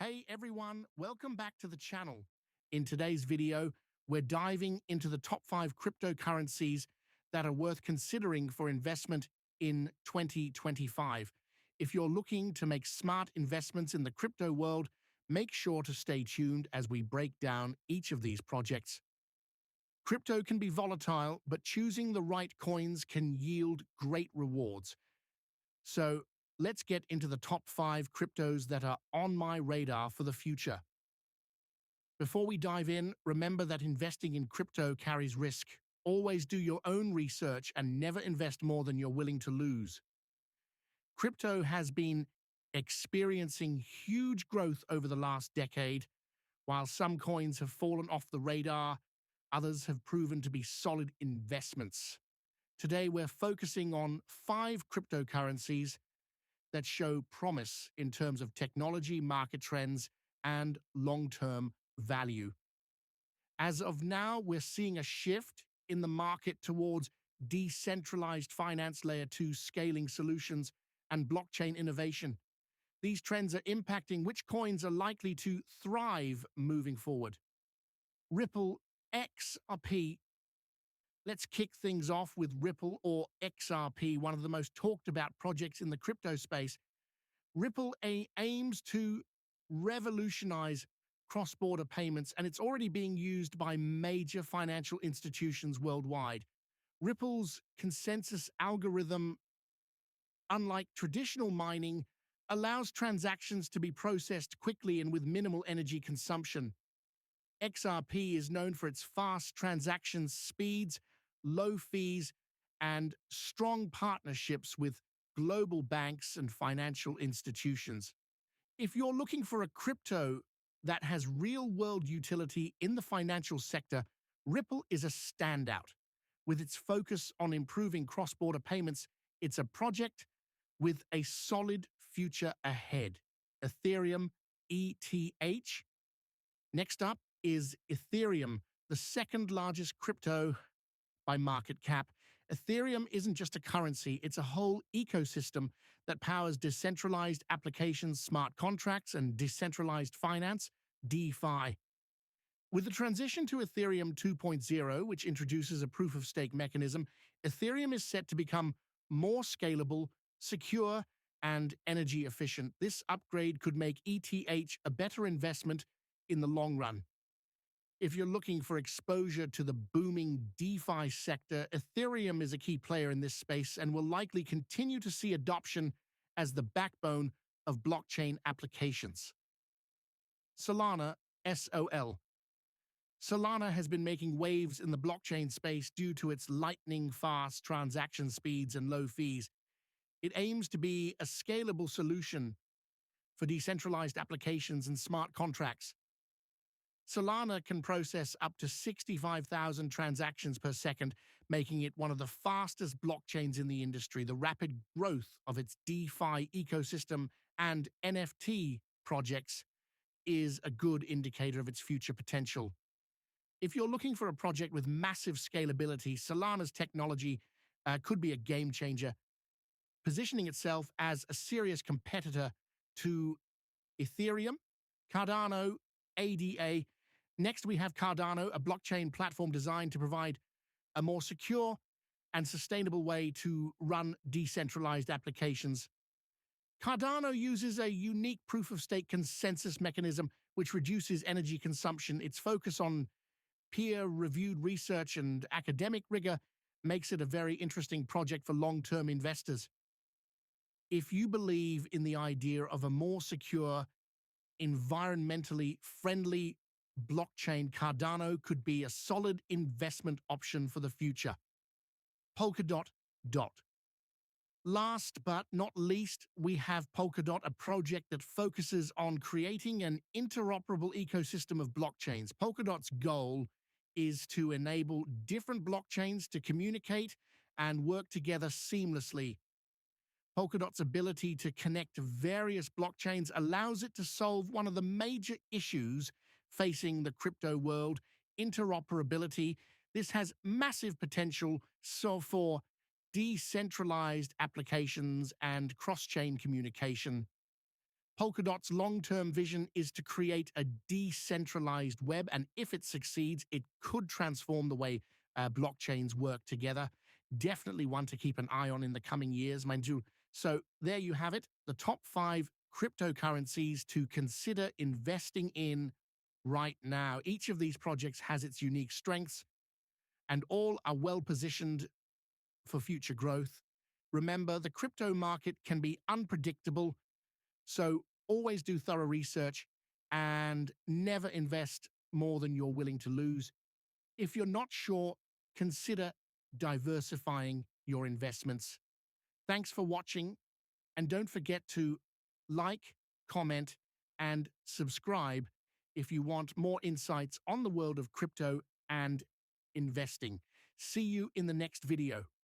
Hey everyone, welcome back to the channel. In today's video, we're diving into the top 5 cryptocurrencies that are worth considering for investment in 2025. If you're looking to make smart investments in the crypto world, make sure to stay tuned as we break down each of these projects. Crypto can be volatile, but choosing the right coins can yield great rewards. So let's get into the top 5 cryptos that are on my radar for the future. Before we dive in, remember that investing in crypto carries risk. Always do your own research and never invest more than you're willing to lose. Crypto has been experiencing huge growth over the last decade. While some coins have fallen off the radar, others have proven to be solid investments. Today, we're focusing on 5 cryptocurrencies that show promise in terms of technology, market trends, and long-term value. As of now, we're seeing a shift in the market towards decentralized finance layer 2 scaling solutions and blockchain innovation. These trends are impacting which coins are likely to thrive moving forward. Ripple XRP. Let's kick things off with Ripple or XRP, one of the most talked about projects in the crypto space. Ripple aims to revolutionize cross-border payments, and it's already being used by major financial institutions worldwide. Ripple's consensus algorithm, unlike traditional mining, allows transactions to be processed quickly and with minimal energy consumption. XRP is known for its fast transaction speeds, low fees, and strong partnerships with global banks and financial institutions. If you're looking for a crypto that has real-world utility in the financial sector, Ripple is a standout. With its focus on improving cross-border payments, it's a project with a solid future ahead. Ethereum, ETH. Next up is Ethereum, the second largest crypto by market cap. Ethereum isn't just a currency, it's a whole ecosystem that powers decentralized applications, smart contracts, and decentralized finance, DeFi. With the transition to Ethereum 2.0, which introduces a proof-of-stake mechanism, Ethereum is set to become more scalable, secure, and energy efficient. This upgrade could make ETH a better investment in the long run. If you're looking for exposure to the booming DeFi sector, Ethereum is a key player in this space and will likely continue to see adoption as the backbone of blockchain applications. Solana, SOL. Solana has been making waves in the blockchain space due to its lightning-fast transaction speeds and low fees. It aims to be a scalable solution for decentralized applications and smart contracts. Solana can process up to 65,000 transactions per second, making it one of the fastest blockchains in the industry. The rapid growth of its DeFi ecosystem and NFT projects is a good indicator of its future potential. If you're looking for a project with massive scalability, Solana's technology could be a game changer, positioning itself as a serious competitor to Ethereum, Cardano, ADA. Next, we have Cardano, a blockchain platform designed to provide a more secure and sustainable way to run decentralized applications. Cardano uses a unique proof-of-stake consensus mechanism which reduces energy consumption. Its focus on peer-reviewed research and academic rigor makes it a very interesting project for long-term investors. If you believe in the idea of a more secure, environmentally friendly blockchain, Cardano could be a solid investment option for the future. Polkadot. Last but not least, we have Polkadot, a project that focuses on creating an interoperable ecosystem of blockchains. Polkadot's goal is to enable different blockchains to communicate and work together seamlessly. Polkadot's ability to connect various blockchains allows it to solve one of the major issues facing the crypto world, interoperability. This has massive potential for decentralized applications and cross-chain communication. Polkadot's long-term vision is to create a decentralized web, and if it succeeds, it could transform the way blockchains work together. Definitely one to keep an eye on in the coming years, mind you. So there you have it, the top 5 cryptocurrencies to consider investing in right now. Each of these projects has its unique strengths, and all are well positioned for future growth. Remember, the crypto market can be unpredictable, so always do thorough research and never invest more than you're willing to lose. If you're not sure, consider diversifying your investments. Thanks for watching, and don't forget to like, comment, and subscribe if you want more insights on the world of crypto and investing. See you in the next video.